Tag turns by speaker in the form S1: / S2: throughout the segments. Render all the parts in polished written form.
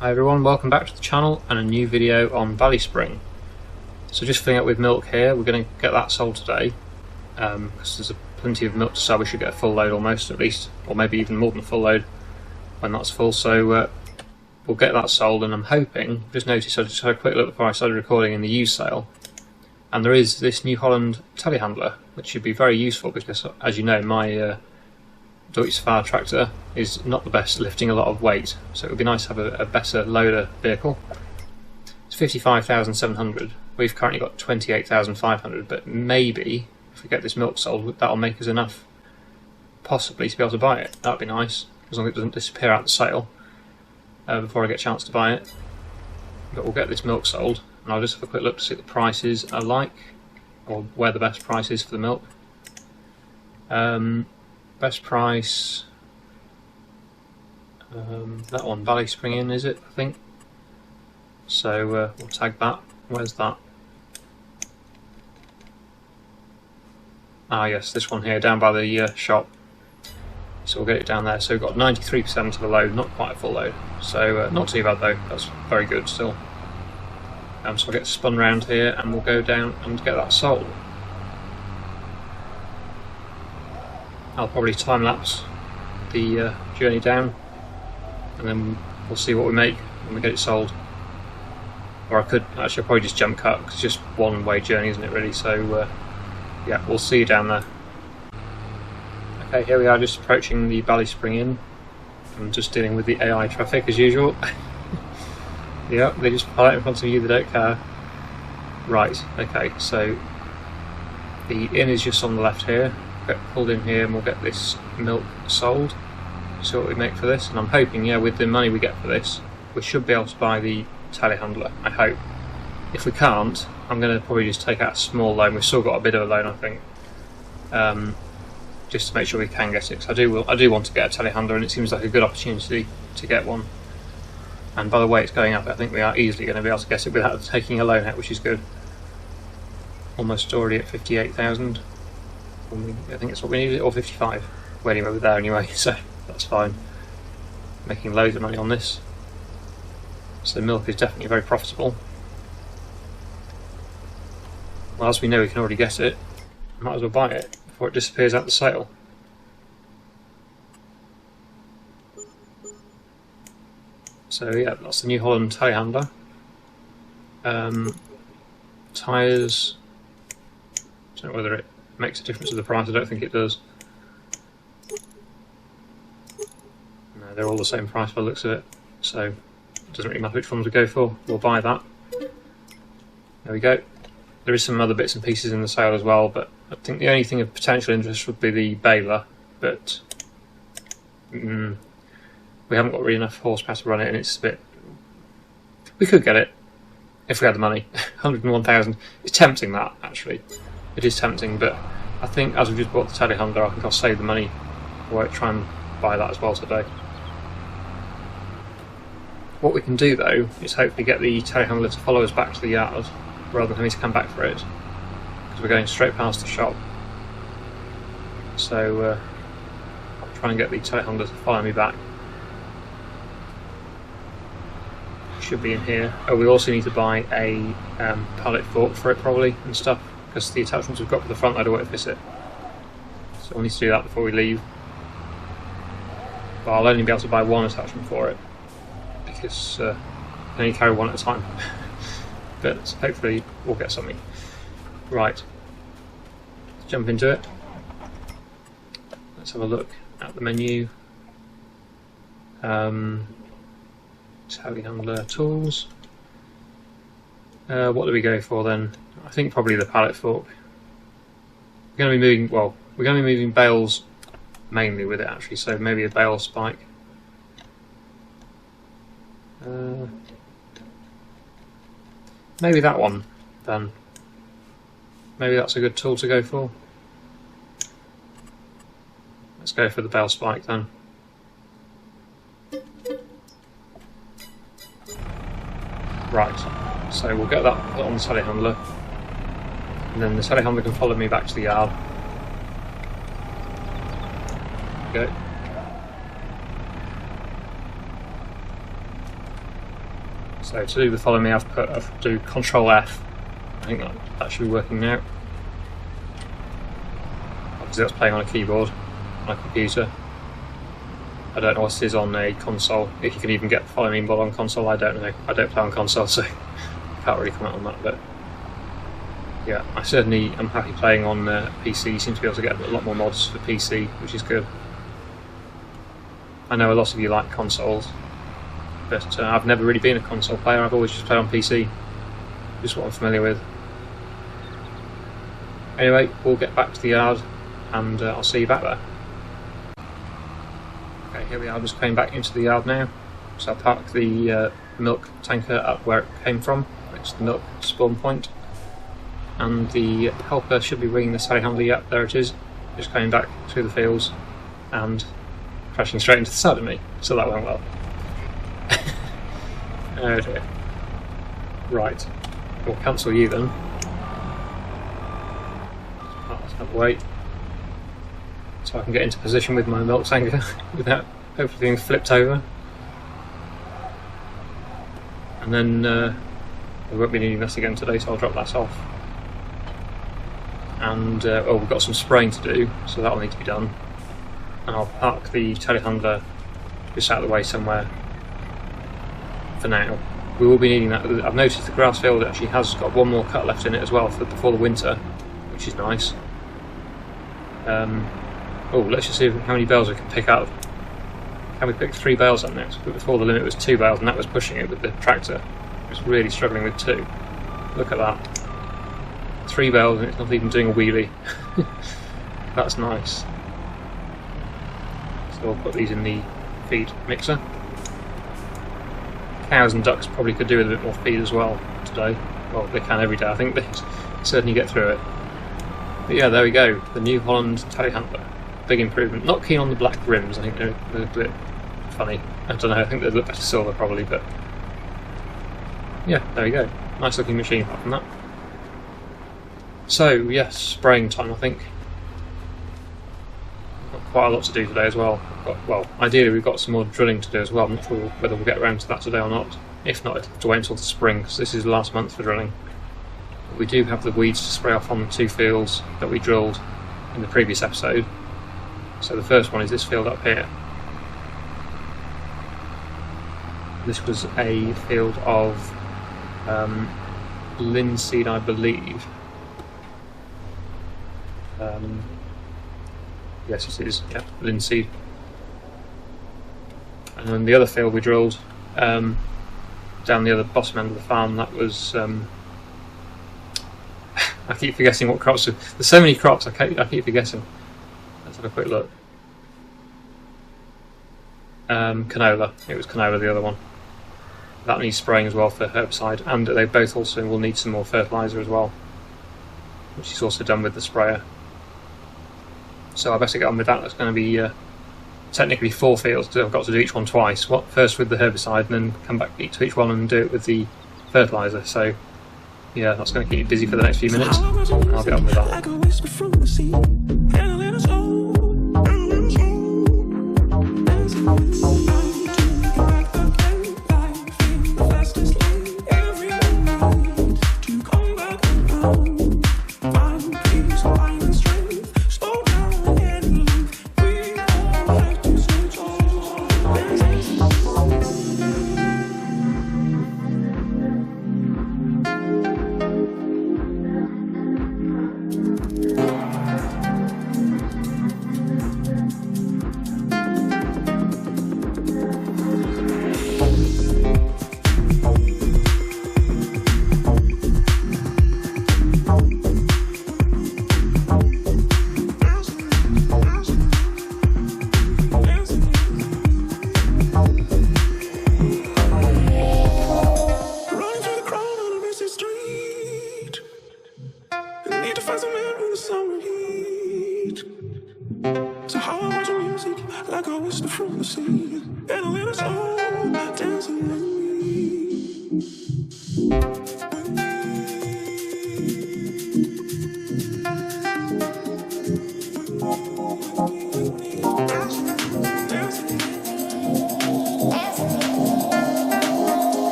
S1: Hi everyone, welcome back to the channel and a new video on BallySpring. So just filling up with milk here, we're going to get that sold today because there's plenty of milk to sell. We should get a full load almost at least, or maybe even more than a full load when that's full. So we'll get that sold, and I'm hoping, just noticed I just had a quick look before I started recording in the used sale, and there is this New Holland Telehandler which should be very useful because, as you know, my Faber tractor is not the best lifting a lot of weight, so it would be nice to have a better loader vehicle. It's 55,700. We've currently got 28,500, but maybe if we get this milk sold, that'll make us enough possibly to be able to buy it. That'd be nice, as long as it doesn't disappear out the sale before I get a chance to buy it. But we'll get this milk sold, and I'll just have a quick look to see what the prices are like, or where the best price is for the milk. Best price, that one, BallySpring in, is it, I think? So we'll tag that. Where's that? Ah yes, this one here, down by the shop. So we'll get it down there. So we've got 93% of the load, not quite a full load. So not too bad though, that's very good still. So I'll get spun round here and we'll go down and get that sold. I'll probably time lapse the journey down, and then we'll see what we make when we get it sold. Or I could actually probably just jump cut because it's just one way journey, isn't it really? So yeah, we'll see you down there. Okay, here we are, just approaching the BallySpring Inn. I'm just dealing with the AI traffic as usual. Yeah, they just pull out in front of you, they don't care. Right, okay, so the inn is just on the left here. Get pulled in here and we'll get this milk sold, see what we make for this, and I'm hoping, yeah, with the money we get for this we should be able to buy the telehandler, I hope. If we can't, I'm going to probably just take out a small loan. We've still got a bit of a loan, I think, just to make sure we can get it, because I do want to get a telehandler, and it seems like a good opportunity to get one. And by the way it's going up, I think we are easily going to be able to get it without taking a loan out, which is good. Almost already at 58,000. I think it's what we needed, or 55. We're anywhere with there anyway, so that's fine. Making loads of money on this. So milk is definitely very profitable. Well, as we know we can already get it, might as well buy it before it disappears out the sale. So yeah, that's the New Holland Telehandler. Tyres, I don't know whether it makes a difference to the price, I don't think it does. No, they're all the same price by the looks of it, so it doesn't really matter which one to go for, we'll buy that. There we go. There is some other bits and pieces in the sale as well, but I think the only thing of potential interest would be the baler, but we haven't got really enough horsepower to run it, and it's a bit... We could get it if we had the money. 101,000. It's tempting, that, actually. It is tempting, but I think as we've just bought the telehandler, I think I'll save the money or try and buy that as well today. What we can do though is hopefully get the telehandler to follow us back to the yard rather than having to come back for it, because we're going straight past the shop. So I'll try and get the telehandler to follow me back. Should be in here. Oh, we also need to buy a pallet fork for it probably and stuff, because the attachments we've got for the front loader won't fit it. So we'll need to do that before we leave. But I'll only be able to buy one attachment for it, because I can only carry one at a time. But hopefully we'll get something. Right, let's jump into it. Let's have a look at the menu. Telehandler tools. What do we go for then? I think probably the pallet fork. We're going to be moving, well, we're going to be moving bales mainly with it actually, so maybe a bale spike. Maybe that one then. Maybe that's a good tool to go for. Let's go for the bale spike then. Right, so we'll get that put on the telehandler, and then the telehandler can follow me back to the yard. Go. So to do the follow me, I've do Control F. I think that should be working now. Obviously that's playing on a keyboard, on a computer. I don't know what it is on a console. If you can even get the follow me mod on console, I don't know. I don't play on console, so I can't really comment on that. But yeah, I certainly am happy playing on PC. You seem to be able to get a lot more mods for PC, which is good. I know a lot of you like consoles, but I've never really been a console player. I've always just played on PC, just what I'm familiar with. Anyway, we'll get back to the yard and I'll see you back there. Okay, here we are, just coming back into the yard now. So I'll park the milk tanker up where it came from. It's the milk spawn point. And the helper should be ringing the telehandler. Yep, there it is. Just coming back through the fields and crashing straight into the side of me. So that went well. Oh dear. Right, we'll cancel you then. Let's have a wait. So I can get into position with my milk tanker without hopefully being flipped over. And then we won't be needing this again today, so I'll drop that off. And oh, we've got some spraying to do, so that'll need to be done. And I'll park the telehandler just out of the way somewhere for now. We will be needing that. I've noticed the grass field actually has got one more cut left in it as well before the winter, which is nice. Oh, let's just see how many bales we can pick up. Can we pick 3 bales up next? But before the limit was 2 bales, and that was pushing it with the tractor. It was really struggling with 2. Look at that. 3 bales and it's not even doing a wheelie. That's nice. So we'll put these in the feed mixer. Cows and ducks probably could do with a bit more feed as well today. Well, they can every day. I think they certainly get through it. But yeah, there we go. The New Holland telehandler. Big improvement. Not keen on the black rims. I think they're a bit funny. I don't know. I think they'd look better silver probably, but yeah, there we go. Nice looking machine apart from that. So yes, spraying time. I think we've got quite a lot to do today as well. Well, ideally we've got some more drilling to do as well. I'm not sure whether we'll get around to that today or not. If not, it'll have to wait until the spring because this is the last month for drilling. But we do have the weeds to spray off on the 2 fields that we drilled in the previous episode. So the first one is this field up here. This was a field of linseed, I believe. Yes, it is. Yeah, linseed. And then the other field we drilled down the other bottom end of the farm. That was. I keep forgetting what crops. There's so many crops. I keep forgetting. Let's have a quick look. Canola. It was canola, the other one. That needs spraying as well for herbicide, and they both also will need some more fertiliser as well, which is also done with the sprayer. So I better get on with that. That's going to be technically 4 fields because I've got to do each one twice. First with the herbicide and then come back to each one and do it with the fertiliser. So yeah, that's going to keep me busy for the next few minutes. I'll get on with that.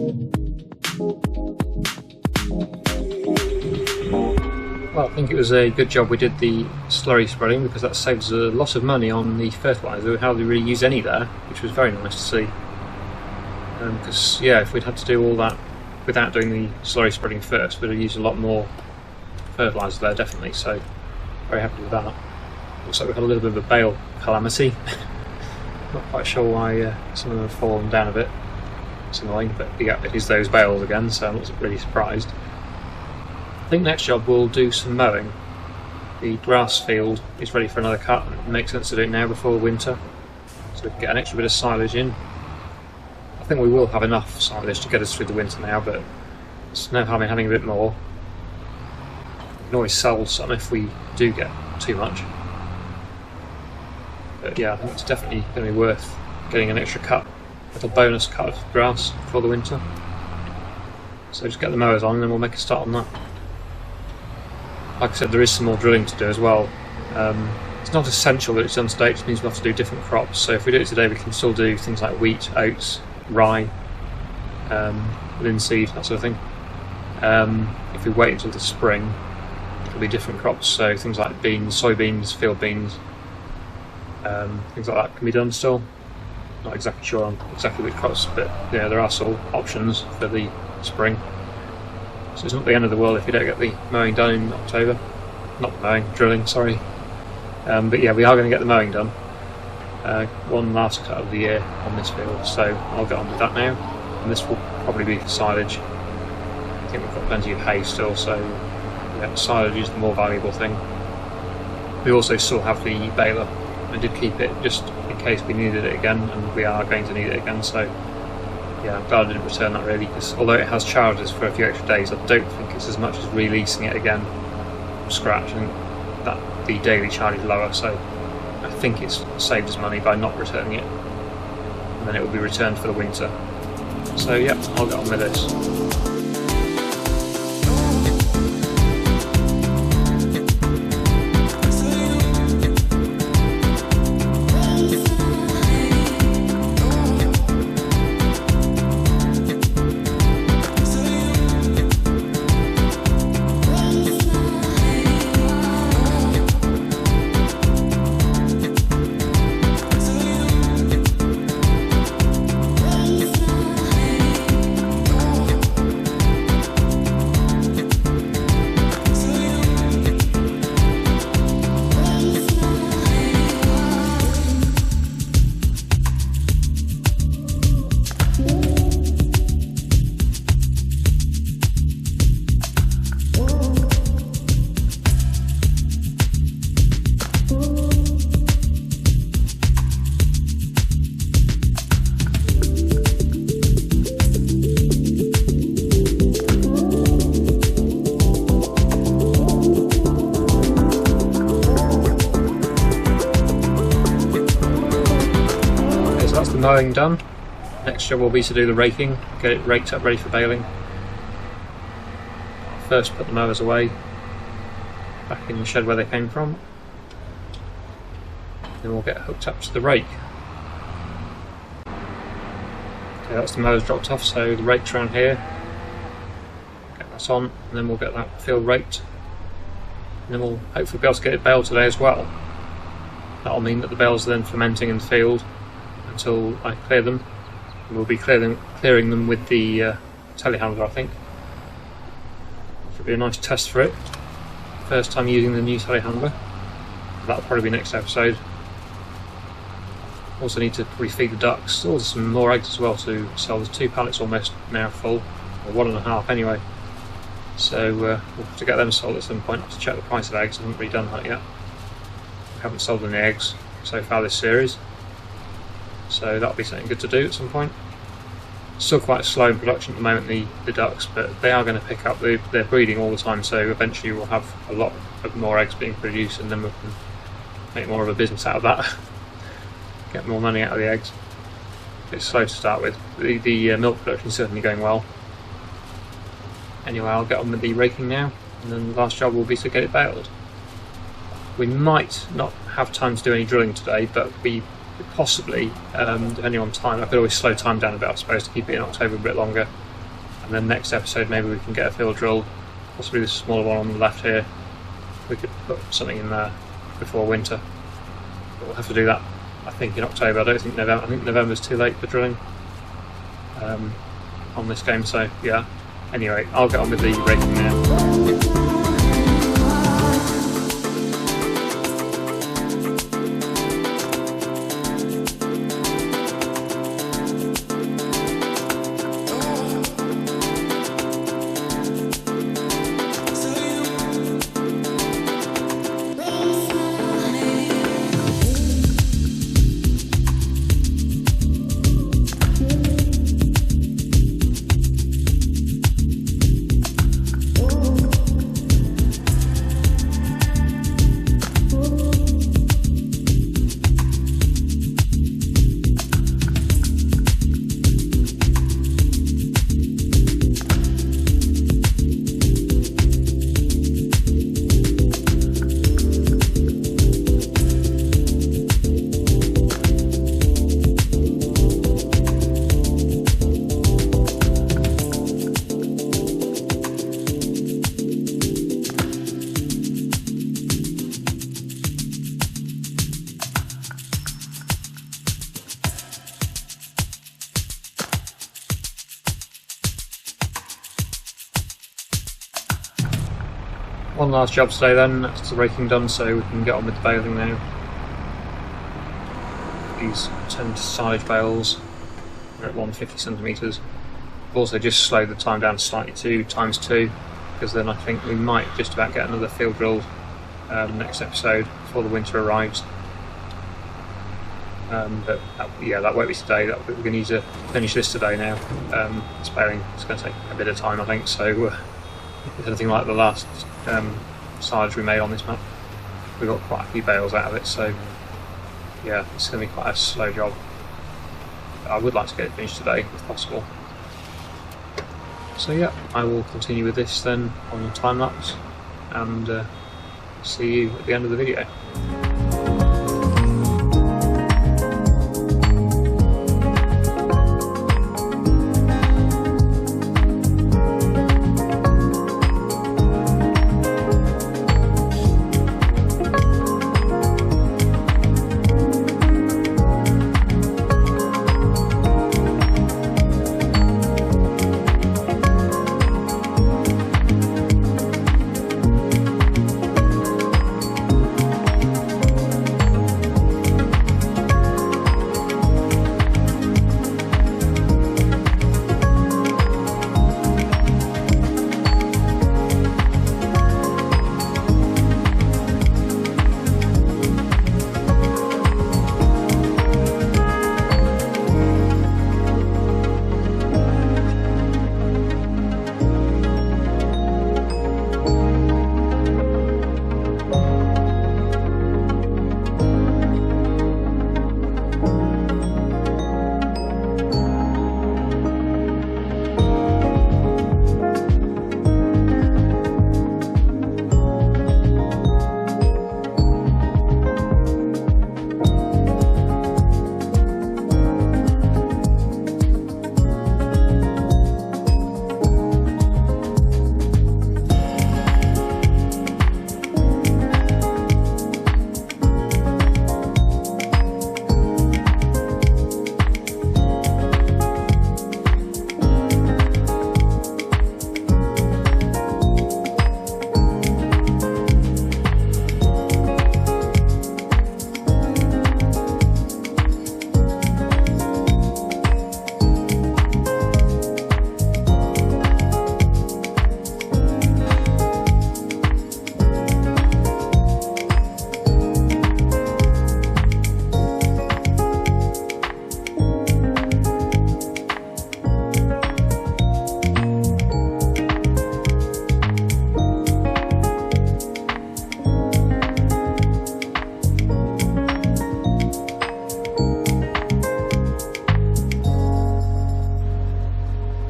S1: Well, I think it was a good job we did the slurry spreading, because that saves a lot of money on the fertiliser. We hardly really use any there, which was very nice to see. Because yeah, if we'd had to do all that without doing the slurry spreading first, we'd have used a lot more fertiliser there, definitely. So very happy with that. Looks like we've had a little bit of a bale calamity. Not quite sure why some of them have fallen down a bit. It's annoying, but yeah, it is those bales again, so I'm not really surprised. I think next job we'll do some mowing. The grass field is ready for another cut, and it makes sense to do it now before winter, so we can get an extra bit of silage in. I think we will have enough silage to get us through the winter now, but it's no harm in having a bit more. We can always sell some if we do get too much. But yeah, I think it's definitely going to be worth getting an extra cut, a little bonus cut of grass for the winter. So just get the mowers on and then we'll make a start on that. Like I said, there is some more drilling to do as well. It's not essential that it's done today, it just means we'll have to do different crops. So if we do it today, we can still do things like wheat, oats, rye, linseed, that sort of thing. If we wait until the spring, it'll be different crops, so things like beans, soybeans, field beans, things like that can be done still. Not exactly sure on exactly which crops, but yeah, there are still options for the spring. So it's not the end of the world if you don't get the mowing done in October. Not mowing, drilling, sorry. But yeah, we are going to get the mowing done. One last cut of the year on this field, so I'll get on with that now. And this will probably be for silage. I think we've got plenty of hay still, so yeah, silage is the more valuable thing. We also still have the baler. I did keep it just in case we needed it again, and we are going to need it again, so yeah, I'm glad I didn't return that really, because although it has charges for a few extra days, I don't think it's as much as releasing it again from scratch, and that the daily charge is lower, so I think it's saved us money by not returning it, and then it will be returned for the winter. So yeah, I'll get on with this. Mowing done. Next job will be to do the raking, get it raked up ready for baling. First put the mowers away back in the shed where they came from, then we'll get hooked up to the rake. Okay, that's the mowers dropped off, so the rake's around here. Get that on, and then we'll get that field raked, and then we'll hopefully be able to get it baled today as well. That'll mean that the bales are then fermenting in the field until I clear them. We'll be clearing them with the telehandler, I think. Should be a nice test for it. First time using the new telehandler. That'll probably be next episode. Also need to refeed the ducks. There's some more eggs as well to sell. There's 2 pallets almost now full, or 1.5 anyway. So we'll have to get them sold at some point. I have to check the price of eggs. I haven't really done that yet. We haven't sold any eggs so far this series, so that'll be something good to do at some point. Still quite slow in production at the moment, the ducks, but they are going to pick up. They're breeding all the time, so eventually we'll have a lot of more eggs being produced, and then we can make more of a business out of that. Get more money out of the eggs. It's slow to start with. The milk production is certainly going well. Anyway, I'll get on with the raking now, and then the last job will be to get it baled. We might not have time to do any drilling today, but we possibly, depending on time, I could always slow time down a bit, I suppose, to keep it in October a bit longer. And then next episode maybe we can get a field drill, possibly the smaller one on the left here. We could put something in there before winter. But we'll have to do that, I think, in October. I don't think November. I think November's too late for drilling on this game. So yeah. Anyway, I'll get on with the raking now. One last job today then, that's the raking done, so we can get on with the baling now. These 10 silage bales are at 150 centimetres. I've also just slowed the time down slightly to ×2, because then I think we might just about get another field drilled next episode before the winter arrives. But that won't be today. We're going to need to finish this today now. This baling is going to take a bit of time, I think, so if it's anything like the last silage we made on this map, we got quite a few bales out of it, so yeah, it's going to be quite a slow job. I would like to get it finished today if possible. So yeah, I will continue with this then on the time lapse, and see you at the end of the video.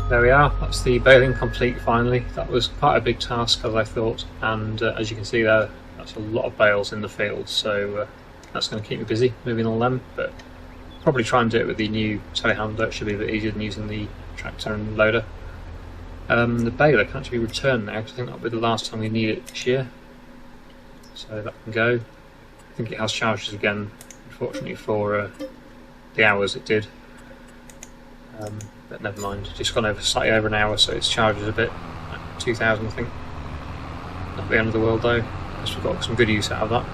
S1: There we are, that's the baling complete finally. That was quite a big task, as I thought, and as you can see there, that's a lot of bales in the field, so that's going to keep me busy moving all them, but probably try and do it with the new telehandler. It should be a bit easier than using the tractor and loader. The baler can actually be returned now, because I think that'll be the last time we need it this year. So that can go. I think it has charges again, unfortunately for the hours it did. But never mind, just gone over slightly over an hour, so its charges a bit. 2,000 I think. Not the end of the world though, because we've got some good use out of that.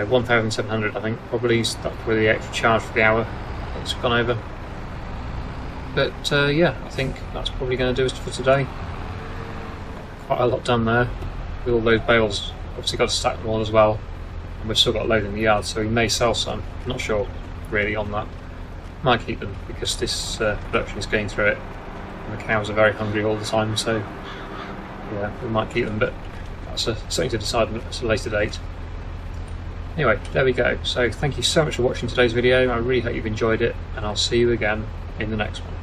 S1: 1,700 I think, probably stuck with the extra charge for the hour it's gone over. But yeah, I think that's probably going to do us for today. Quite a lot done there with all those bales. Obviously got to stack them all as well, and we've still got a load in the yard, so we may sell some. Not sure really on that. Might keep them because this production is going through it, and the cows are very hungry all the time. So yeah, we might keep them, but that's something to decide at a later date. Anyway, there we go. So thank you so much for watching today's video. I really hope you've enjoyed it, and I'll see you again in the next one.